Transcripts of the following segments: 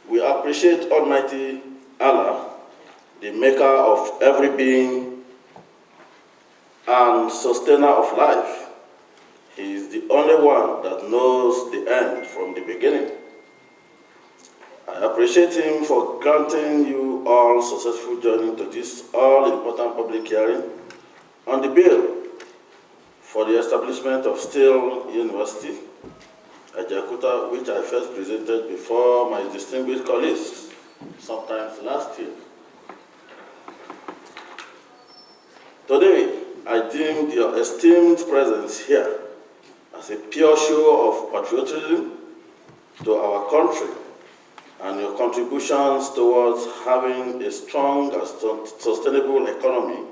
We appreciate Almighty Allah, the maker of every being and sustainer of life. He is the only one that knows the end from the beginning. I appreciate him for granting you all successful joining to this all-important public hearing on the bill for the establishment of Steel University, Ajaokuta, which I first presented before my distinguished colleagues sometimes last year. Today, I deem your esteemed presence here as a pure show of patriotism to our country and your contributions towards having a strong and sustainable economy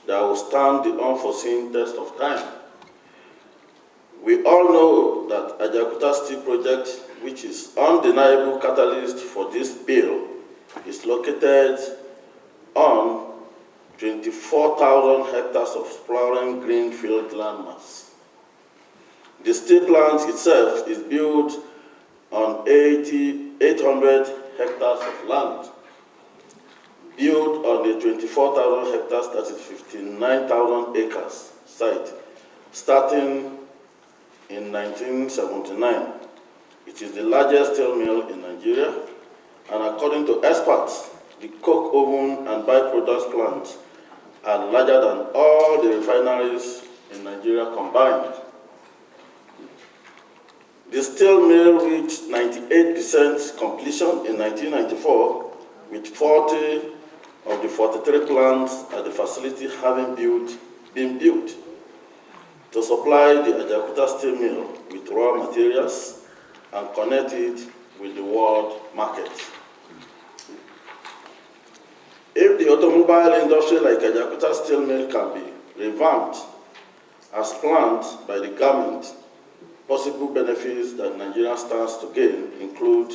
that will stand the unforeseen test of time. We all know that Ajaokuta Steel Project, which is undeniable catalyst for this bill, is located on 24,000 hectares of sprawling greenfield landmass. The steel plant itself is built on 800 hectares of land, built on the 24,000 hectares, that is 59,000 acres site, starting in 1979. It is the largest steel mill in Nigeria, and according to experts, the coke oven and byproducts plants are larger than all the refineries in Nigeria combined. The steel mill reached 98% completion in 1994, with 40 of the 43 plants at the facility having been built to supply the Ajaokuta steel mill with raw materials and connect it with the world market. If the automobile industry like Ajaokuta steel mill can be revamped as planned by the government, possible benefits that Nigeria stands to gain include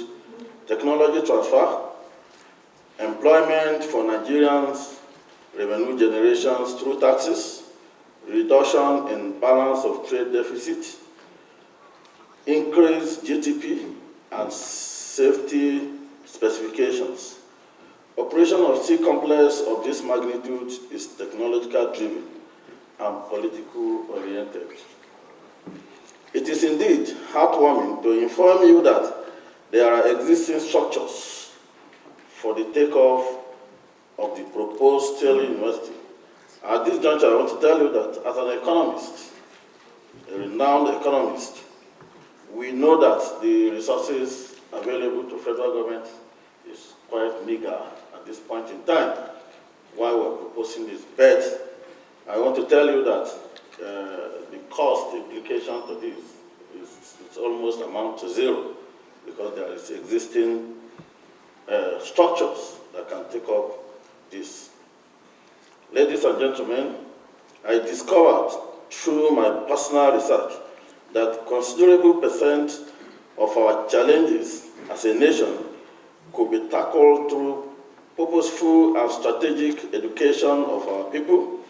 technology transfer, employment for Nigerians, revenue generations through taxes, reduction in balance of trade deficit, increased GDP, and safety specifications. Operation of steel complex of this magnitude is technological driven and political oriented. It is indeed heartwarming to inform you that there are existing structures for the takeoff of the proposed Steel University. At this juncture, I want to tell you that as an economist, a renowned economist, we know that the resources available to federal government is quite meager at this point in time while we're proposing this. But I want to tell you that the cost implication to this is almost amount to zero, because there is existing structures that can take up this. Ladies and gentlemen, I discovered through my personal research that considerable percent of our challenges as a nation could be tackled through purposeful and strategic education of our people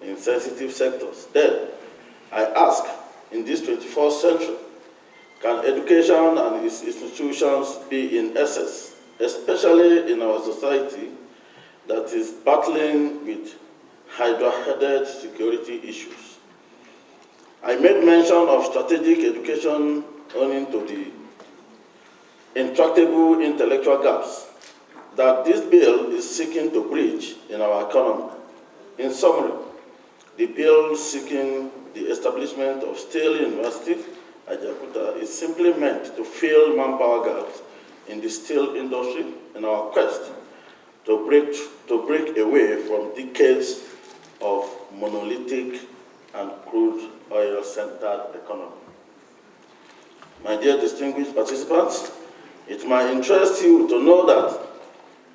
in sensitive sectors. Then, I ask, in this 21st century, can education and its institutions be in excess, especially in our society that is battling with hydra-headed security issues? I made mention of strategic education owing to the intractable intellectual gaps that this bill is seeking to bridge in our economy. In summary, the bill seeking the establishment of Steel University, Ajaokuta, is simply meant to fill manpower gaps in the steel industry in our quest to break away from decades of monolithic and crude oil-centered economy. My dear distinguished participants, it might interest you to know that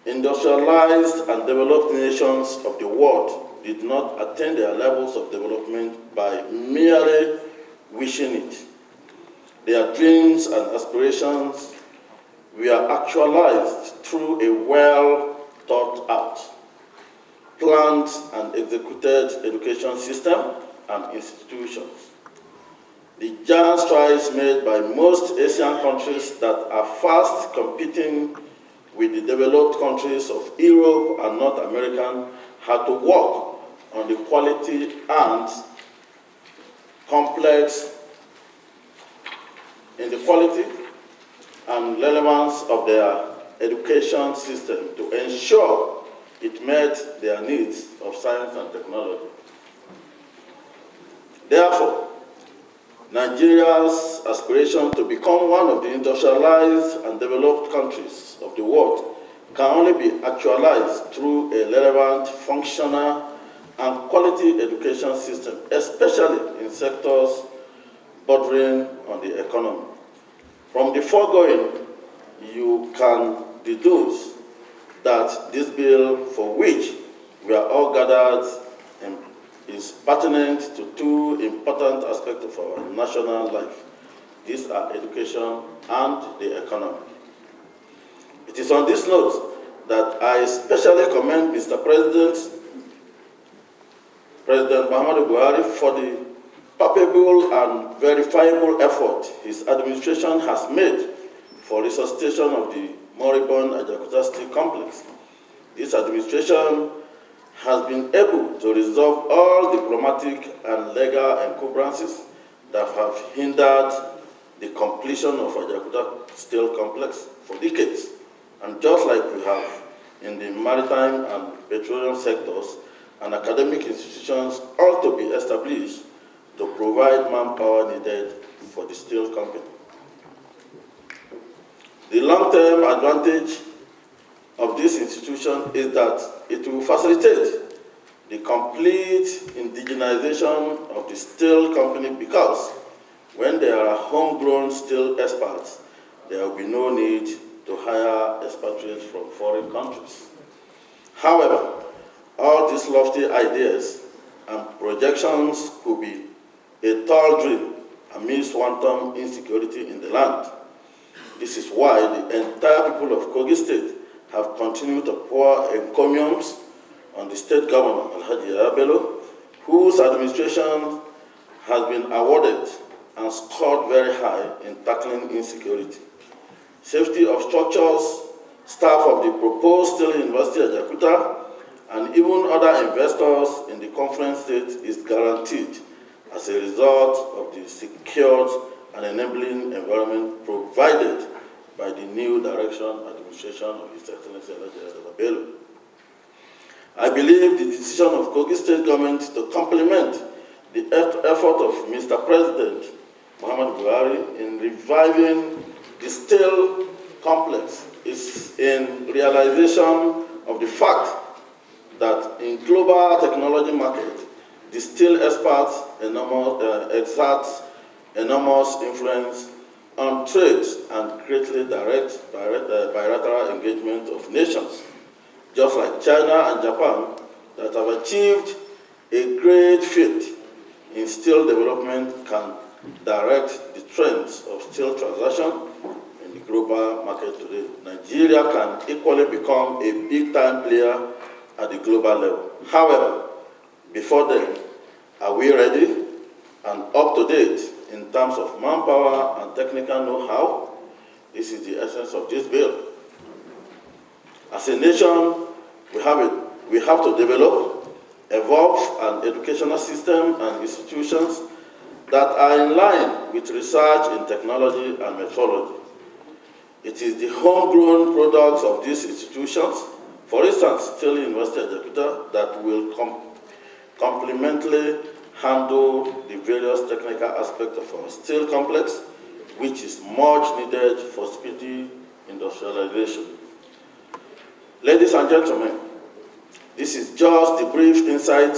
industrialized and developed nations of the world did not attain their levels of development by merely wishing it. Their dreams and aspirations were actualized through a well-thought-out, planned and executed education system and institutions. The giant strides made by most Asian countries that are fast competing with the developed countries of Europe and North America had to work on the quality and complex in the quality and relevance of their education system to ensure it met their needs of science and technology. Therefore, Nigeria's aspiration to become one of the industrialized and developed countries of the world can only be actualized through a relevant, functional, and quality education system, especially in sectors bordering on the economy. From the foregoing, you can deduce that this bill, for which we are all gathered, is pertinent to two important aspects of our national life. These are education and the economy. It is on this note that I especially commend Mr. President Muhammadu Buhari for the palpable and verifiable effort his administration has made for resuscitation of the moribund Ajaokuta Steel Complex. This administration has been able to resolve all diplomatic and legal encumbrances that have hindered the completion of Ajaokuta Steel Complex for decades. And just like we have in the maritime and petroleum sectors, and academic institutions ought to be established to provide manpower needed for the steel company. The long-term advantage of this institution is that it will facilitate the complete indigenization of the steel company, because when there are homegrown steel experts, there will be no need to hire expatriates from foreign countries. However, all these lofty ideas and projections could be a tall dream amidst wanton insecurity in the land. This is why the entire people of Kogi State have continued to pour encomiums on the state governor, Alhaji Bello, whose administration has been awarded and scored very high in tackling insecurity. Safety of structures, staff of the proposed Steel University at Ajaokuta, and even other investors in the conference state is guaranteed as a result of the secured and enabling environment provided by the new administration of His Excellency Alhaji Bello. I believe the decision of Kogi State government to complement the effort of Mr. President Muhammadu Buhari in reviving the steel complex is in realization of the fact that in global technology market, the steel experts exert enormous influence on trade and greatly direct bilateral engagement of nations, just like China and Japan, that have achieved a great feat in steel development, can direct the trends of steel transaction in the global market today. Nigeria can equally become a big-time player at the global level. However, before then, are we ready and up to date in terms of manpower and technical know-how? This is the essence of this bill. As a nation, we have to develop, evolve an educational system and institutions that are in line with research in technology and metrology. It is the homegrown products of these institutions, for instance, Steel University at Ajaokuta, that will complementally handle the various technical aspects of our steel complex, which is much needed for speedy industrialization. Ladies and gentlemen, this is just the brief insight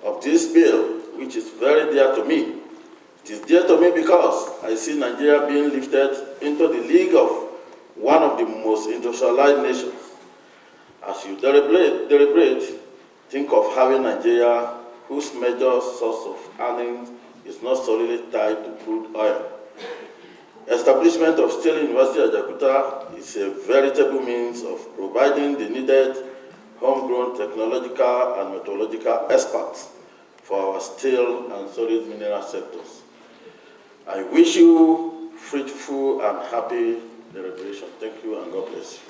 of this bill, which is very dear to me. It is dear to me because I see Nigeria being lifted into the league of one of the most industrialized nations. As you deliberate, think of having Nigeria, whose major source of earnings is not solely tied to crude oil. Establishment of Steel University at Ajaokuta is a veritable means of providing the needed homegrown technological and metallurgical experts for our steel and solid mineral sectors. I wish you fruitful and happy deliberation. Thank you and God bless you.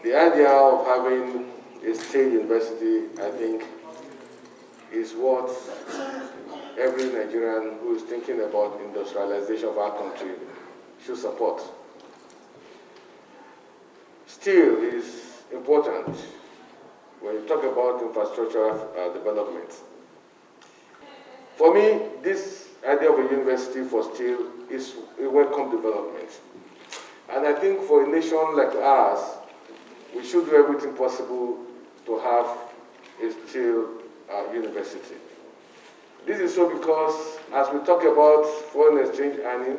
The idea of having a state university, I think, is what every Nigerian who is thinking about industrialization of our country should support. Steel is important when you talk about infrastructure development. For me, this idea of a university for steel is a welcome development. And I think for a nation like ours, we should do everything possible to have a steel university. This is so because as we talk about foreign exchange earning,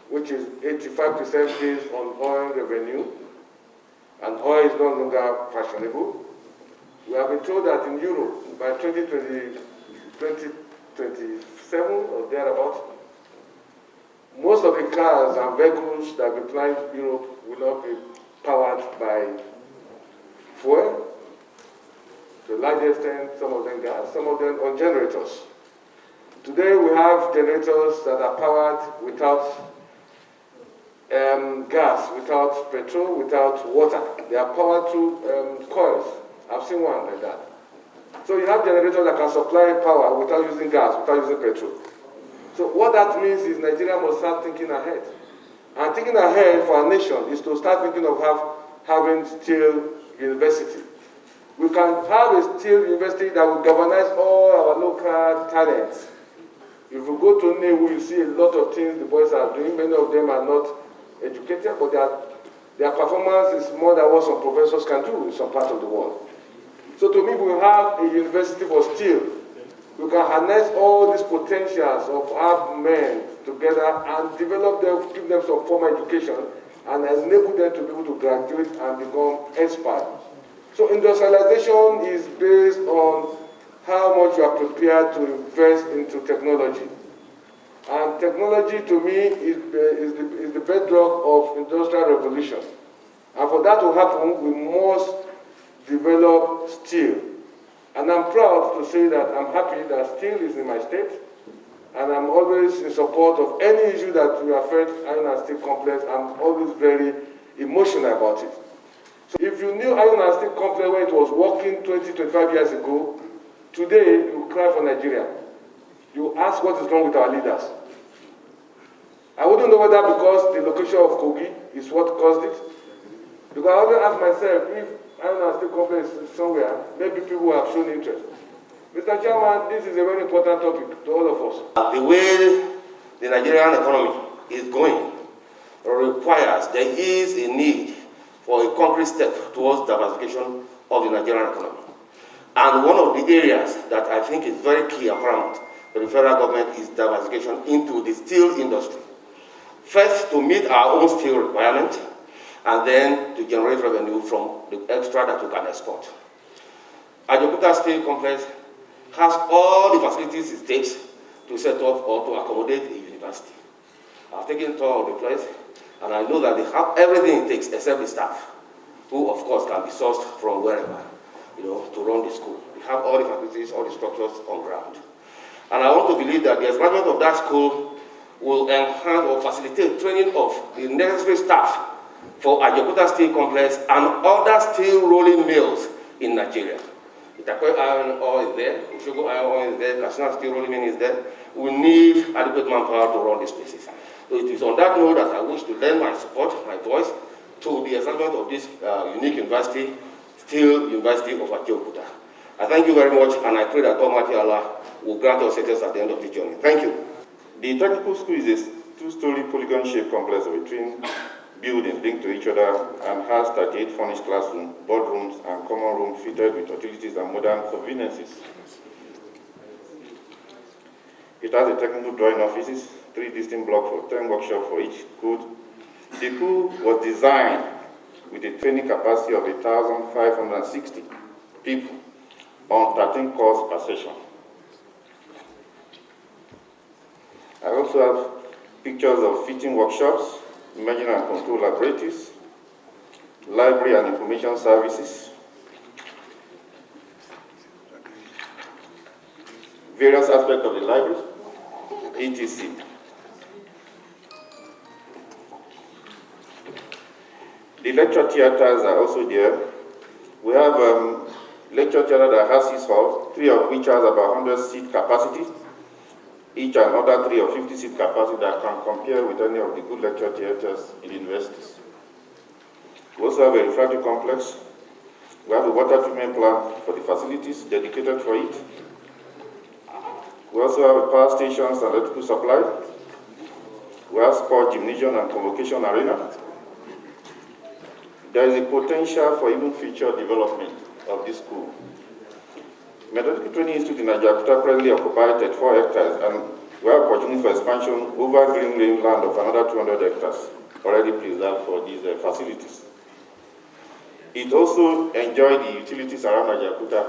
which is 85% based on oil revenue, and oil is no longer fashionable, we have been told that in Europe, by 2027 or thereabouts, most of the cars and vehicles that will fly to Europe will not be powered by fuel. To a large extent, some of them gas, some of them on generators. Today we have generators that are powered without gas, without petrol, without water. They are powered through coils. I've seen one like that. So you have generators that can supply power without using gas, without using petrol. So what that means is Nigeria must start thinking ahead. And thinking ahead for our nation is to start thinking of having steel university. We can have a steel university that will galvanize all our local talents. If we go to Newu, you see a lot of things the boys are doing. Many of them are not educated, but their performance is more than what some professors can do in some parts of the world. So to me, we have a university for steel. We can harness all these potentials of our men together and develop them, give them some formal education, and enable them to be able to graduate and become experts. So industrialization is based on how much you are prepared to invest into technology. And technology, to me, is the bedrock of industrial revolution. And for that to happen, we must develop steel. And I'm proud to say that I'm happy that steel is in my state. And I'm always in support of any issue that will affect iron and steel complex. I'm always very emotional about it. So if you knew iron and steel complex when it was working 20, 25 years ago, today you cry for Nigeria. You ask what is wrong with our leaders. I wouldn't know whether because the location of Kogi is what caused it. Because I always ask myself, if iron and steel complex is somewhere, maybe people have shown interest. Mr. Chairman, this is a very important topic to all of us. The way the Nigerian economy is going requires, there is a need for a concrete step towards diversification of the Nigerian economy. And one of the areas that I think is very key and paramount for the federal government is diversification into the steel industry. First, to meet our own steel requirement, and then to generate revenue from the extra that we can export. Ajaokuta Steel Complex has all the facilities it takes to set up or to accommodate a university. I've taken tour of the place, and I know that they have everything it takes except the staff, who of course can be sourced from wherever, to run the school. We have all the facilities, all the structures on ground. And I want to believe that the establishment of that school will enhance or facilitate training of the necessary staff for Ajaokuta Steel Complex and other steel rolling mills in Nigeria. Itakwe iron ore is there, Ushogo iron ore is there, National Steel Rolling Mill is there. We need adequate manpower to run these places. So it is on that note that I wish to lend my support, my voice, to the establishment of this unique university, Steel University of Ajaokuta. I thank you very much, and I pray that Almighty Allah will grant us success at the end of the journey. Thank you. The technical school is a two-story polygon-shaped complex of twin buildings linked to each other and has 38 furnished classrooms, boardrooms, and common rooms fitted with utilities and modern conveniences. It has a technical drawing offices, 3 distinct blocks for 10 workshops for each school. The school was designed with a training capacity of 1,560 people on 13 courses per session. I also have pictures of fitting workshops, imaging and control laboratories, library and information services, various aspects of the library, etc. The lecture theaters are also there. We have lecture theater that has 6 halls, 3 of which has about 100 seat capacity, each another 3 of 50 seat capacity that can compare with any of the good lecture theaters in universities. We also have a refractory complex. We have a water treatment plant for the facilities dedicated for it. We also have power stations and electrical supply. We have sport gymnasium and convocation arena. There is a potential for even future development of this school. Methodological Training Institute in Ajaokuta presently occupies 34 hectares, and we have opportunity for expansion over green lane land of another 200 hectares already preserved for these facilities. It also enjoys the utilities around Ajaokuta,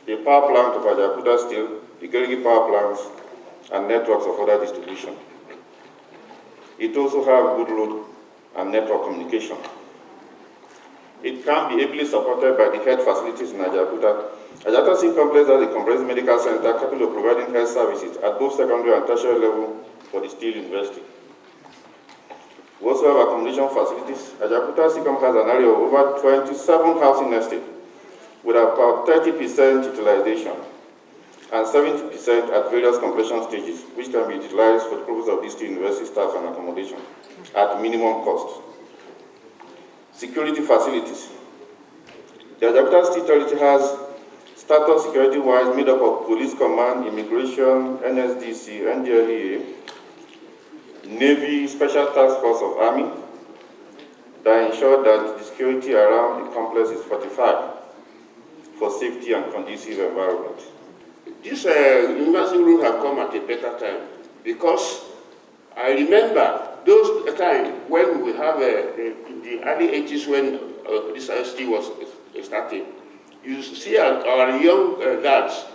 the power plant of Ajaokuta Steel, the Gerigi power plants, and networks of other distribution. It also has good load and network communication. It can be ably supported by the health facilities in Ajaokuta. Ajaokuta Steel Complex has a comprehensive medical center capable of providing health services at both secondary and tertiary level for the Steel University. We also have accommodation facilities. Ajaokuta Steel Complex has an area of over 27 housing estates with about 30% utilization and 70% at various completion stages, which can be utilized for the purpose of this university staff and accommodation at minimum cost. Security facilities. The Ajaokuta State Authority has status security-wise made up of Police Command, Immigration, NSDC, NDLEA, Navy, Special Task Force of Army, that ensure that the security around the complex is fortified for safety and conducive environment. This university room have come at a better time because I remember those times when we have in the early 80s when this IST was starting. You see our young lads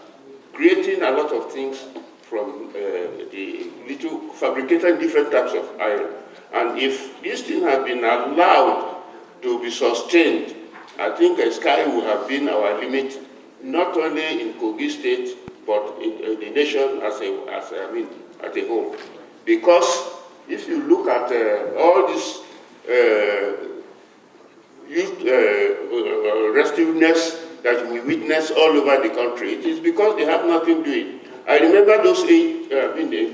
creating a lot of things from the little fabricating different types of iron. And if this thing had been allowed to be sustained, I think sky would have been our limit, not only in Kogi State, but in the nation as a whole. Because if you look at all this youth restiveness that we witness all over the country, it is because they have nothing doing. I remember those in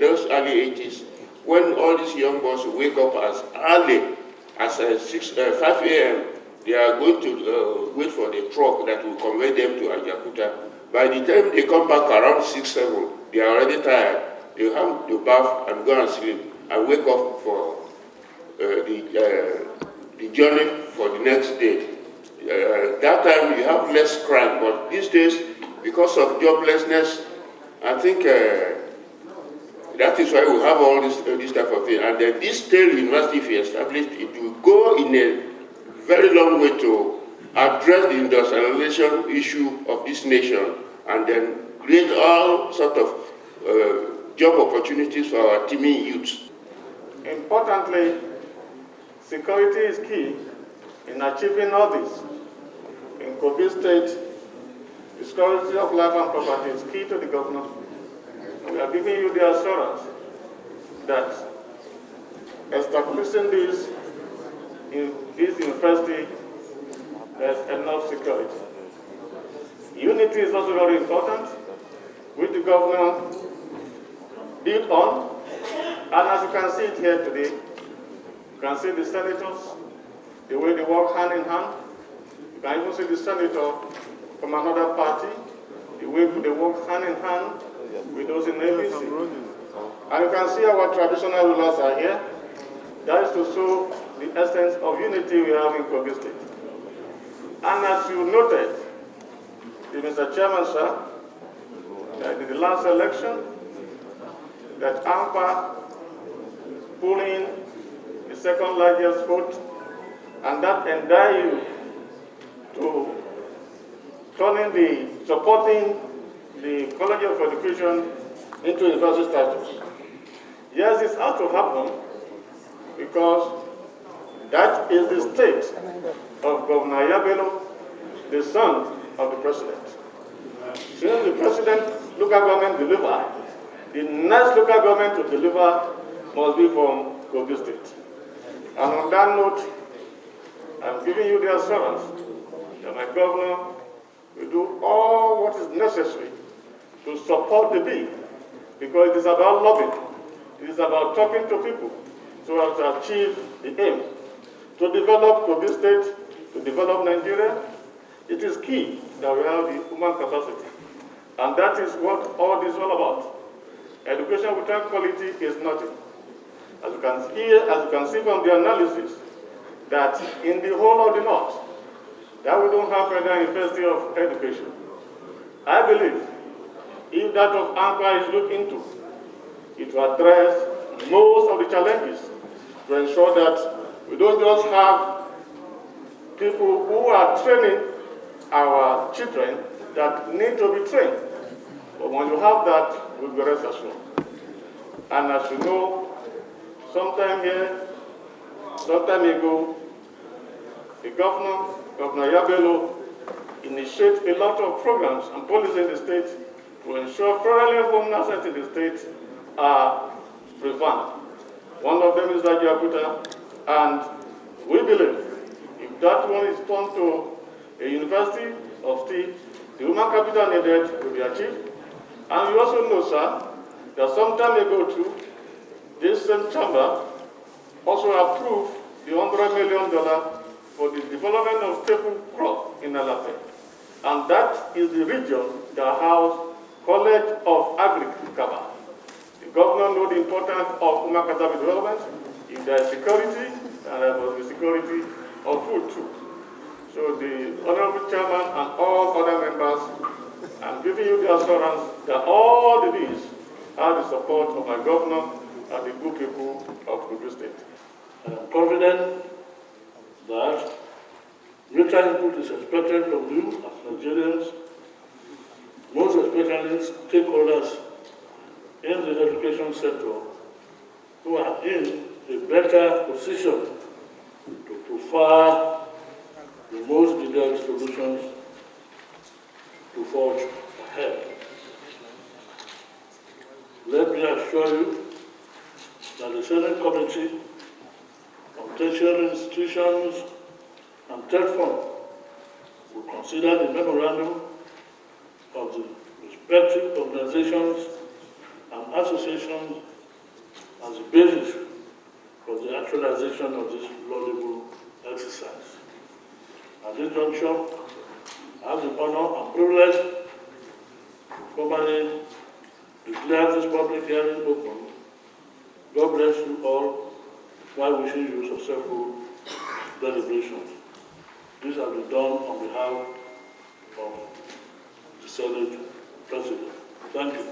those early 80s when all these young boys wake up as early as 5 a.m. They are going to wait for the truck that will convey them to Ajaokuta. By the time they come back around 6, 7, they are already tired. They have to bath and go and sleep and wake up for the journey for the next day. That time you have less crime, but these days, because of joblessness, I think that is why we have all this type of thing. And this State University, if you establish it, will go in a very long way to address the industrialization issue of this nation and then create all sort of job opportunities for our teeming youths. Importantly, security is key in achieving all this. In Kogi State, the security of life and property is key to the government. We are giving you the assurance that establishing this in this university, there's enough security. Unity is also very important, which the government built on. And as you can see it here today, you can see the senators, the way they work hand in hand. You can even see the senator from another party, the way they work hand in hand with those in ABC. And you can see our traditional rulers are here. That is to show the essence of unity we have in Kogi State. And as you noted, Mr. Chairman, sir, that in the last election, that AMPA pulled in the second largest vote, and that endeared you to supporting the College of Education into university status. Yes, this has to happen because that is the state of Governor Yabelo, the son of the president. Since the president, local government delivered, the next local government to deliver must be from Kogi State. And on that note, I'm giving you the assurance that my governor will do all what is necessary to support the bill, because it is about lobbying. It is about talking to people so as to achieve the aim to develop Kogi State, to develop Nigeria. It is key that we have the human capacity. And that is what all this is all about. Education without quality is nothing. As you can see from the analysis, that in the whole of the North, that we don't have federal university of education. I believe if that of Anchor is looked into, it will address most of the challenges to ensure that we don't just have people who are training our children that need to be trained. But when you have that, we'll be rest assured. And as you know, sometime ago, the Governor Yabelo, initiated a lot of programs and policies in the state to ensure federally home assets in the state are preserved. One of them is Ajaokuta, and we believe if that one is turned to a university of steel, the human capital needed will be achieved. And you also know, sir, that some time ago too, this same chamber also approved the $100 million for the development of staple crop in Alape. And that is the region that houses College of Agriculture. The governor knows the importance of human capital development. If there is security, and there must be security of food too. So the Honorable Chairman and all other members, I'm giving you the assurance that all the bills have the support of my governor and the good people of Kogi State. I am confident that greater input is expected from you as Nigerians, most especially stakeholders in the education sector who are in a better position to prefer the most needed solutions to forge ahead. Let me assure you that the Senate Committee on Tertiary Institutions and Third Fund will consider the memorandum of the respective organizations and associations as the basis for the actualization of this laudable exercise. At this juncture, I have the honor and privilege to formally declare this public hearing open. God bless you all while wishing you successful deliberations. This has been done on behalf of the Senate President. Thank you.